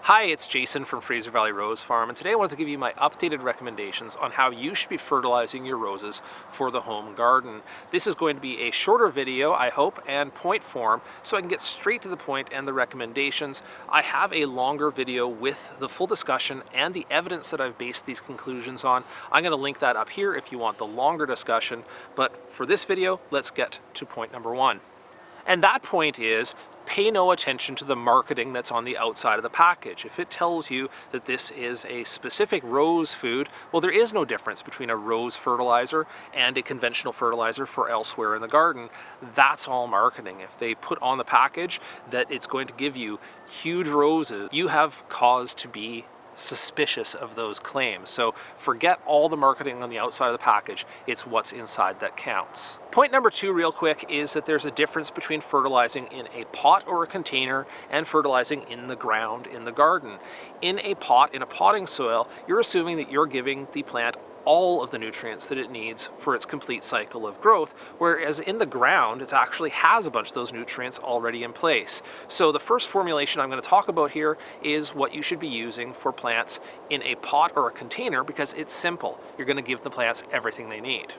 Hi, it's Jason from Fraser Valley Rose Farm, and today I wanted to give you my updated recommendations on how you should be fertilizing your roses for the home garden. This is going to be a shorter video, I hope, and point form, so I can get straight to the point and the recommendations. I have a longer video with the full discussion and the evidence that I've based these conclusions on. I'm going to link that up here if you want the longer discussion, but for this video, let's get to point number one. And that point is, pay no attention to the marketing that's on the outside of the package. If it tells you that this is a specific rose food, well, there is no difference between a rose fertilizer and a conventional fertilizer for elsewhere in the garden. That's all marketing. If they put on the package that it's going to give you huge roses, you have cause to be suspicious of those claims. So forget all the marketing on the outside of the package. It's what's inside that counts. Point number two, real quick, is that there's a difference between fertilizing in a pot or a container and fertilizing in the ground in the garden. In a pot, in a potting soil, you're assuming that you're giving the plant all of the nutrients that it needs for its complete cycle of growth, whereas in the ground it actually has a bunch of those nutrients already in place. So the first formulation I'm going to talk about here is what you should be using for plants in a pot or a container, because it's simple. You're going to give the plants everything they need.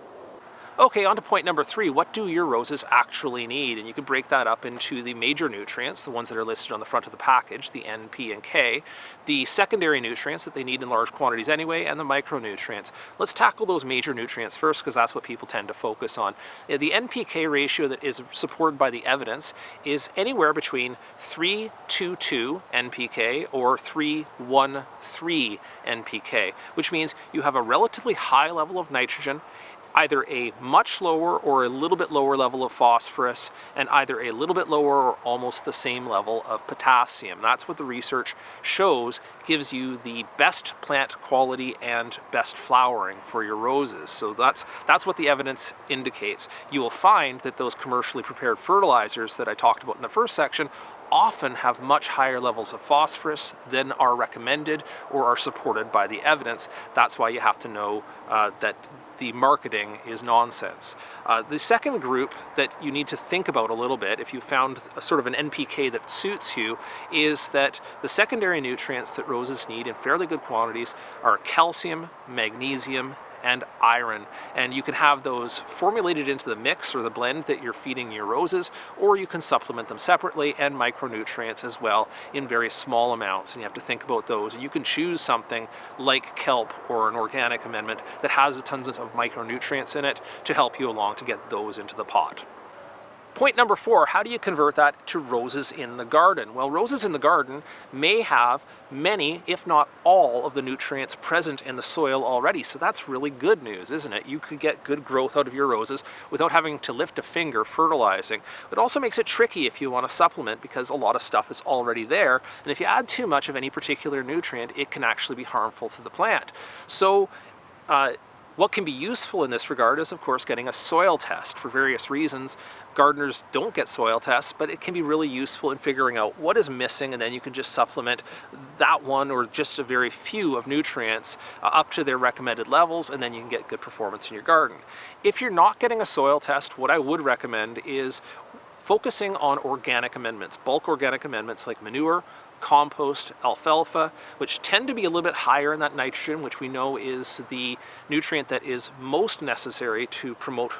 Okay, on to point number three. What do your roses actually need? And you can break that up into the major nutrients, the ones that are listed on the front of the package, the N, P, and K, the secondary nutrients that they need in large quantities anyway, and the micronutrients. Let's tackle those major nutrients first, because that's what people tend to focus on. The NPK ratio that is supported by the evidence is anywhere between 3:2:2 NPK or 3:1:3 NPK, which means you have a relatively high level of nitrogen, either a much lower or a little bit lower level of phosphorus, and either a little bit lower or almost the same level of potassium. That's what the research shows gives you the best plant quality and best flowering for your roses. So that's what the evidence indicates. You will find that those commercially prepared fertilizers that I talked about in the first section often have much higher levels of phosphorus than are recommended or are supported by the evidence. That's why you have to know that the marketing is nonsense. The second group that you need to think about a little bit, if you found a sort of an NPK that suits you, is that the secondary nutrients that roses need in fairly good quantities are calcium, magnesium, and iron, and you can have those formulated into the mix or the blend that you're feeding your roses, or you can supplement them separately, and micronutrients as well in very small amounts, and you have to think about those. And you can choose something like kelp or an organic amendment that has tons of micronutrients in it to help you along to get those into the pot. Point number four, how do you convert that to roses in the garden? Well, roses in the garden may have many, if not all, of the nutrients present in the soil already. So that's really good news, isn't it? You could get good growth out of your roses without having to lift a finger fertilizing. It also makes it tricky if you want to supplement, because a lot of stuff is already there. And if you add too much of any particular nutrient, it can actually be harmful to the plant. So, what can be useful in this regard is, of course, getting a soil test. For various reasons, gardeners don't get soil tests, but it can be really useful in figuring out what is missing, and then you can just supplement that one or just a very few of nutrients up to their recommended levels, and then you can get good performance in your garden. If you're not getting a soil test, what I would recommend is focusing on organic amendments, bulk organic amendments like manure, compost, alfalfa, which tend to be a little bit higher in that nitrogen, which we know is the nutrient that is most necessary to promote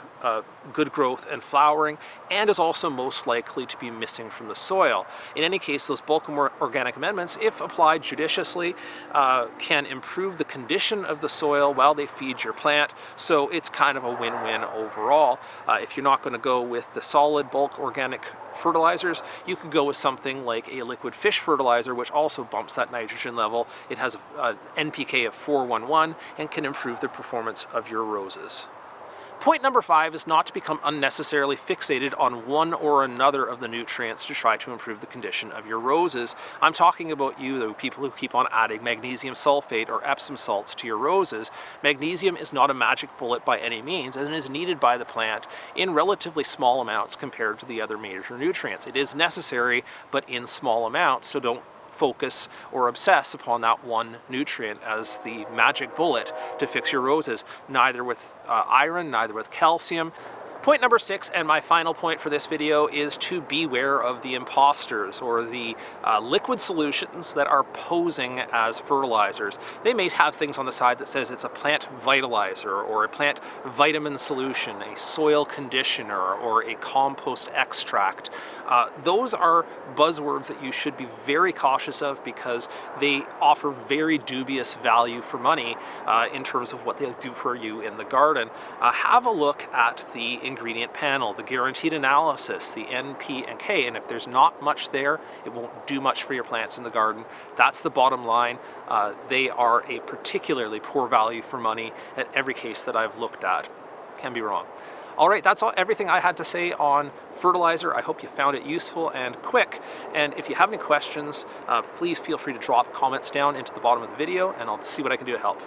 good growth and flowering, and is also most likely to be missing from the soil. In any case, those bulk organic amendments, if applied judiciously, can improve the condition of the soil while they feed your plant. So it's kind of a win-win overall. If you're not going to go with the solid bulk organic fertilizers, you could go with something like a liquid fish fertilizer, which also bumps that nitrogen level. It has an NPK of 4:1:1 and can improve the performance of your roses. Point number five is not to become unnecessarily fixated on one or another of the nutrients to try to improve the condition of your roses. I'm talking about you, the people who keep on adding magnesium sulfate or Epsom salts to your roses. Magnesium is not a magic bullet by any means, and is needed by the plant in relatively small amounts compared to the other major nutrients. It is necessary, but in small amounts, so don't focus or obsess upon that one nutrient as the magic bullet to fix your roses. Neither with iron, neither with calcium. Point number 6, and my final point for this video, is to beware of the imposters, or the liquid solutions that are posing as fertilizers. They may have things on the side that says it's a plant vitalizer, or a plant vitamin solution, a soil conditioner, or a compost extract. Those are buzzwords that you should be very cautious of, because they offer very dubious value for money in terms of what they'll do for you in the garden. Have a look at the ingredient panel, the guaranteed analysis, the NPK, and if there's not much there, it won't do much for your plants in the garden. That's the bottom line. They are a particularly poor value for money at every case that I've looked at. Can be wrong. All right, that's everything I had to say on fertilizer. I hope you found it useful and quick. And if you have any questions, please feel free to drop comments down into the bottom of the video, and I'll see what I can do to help.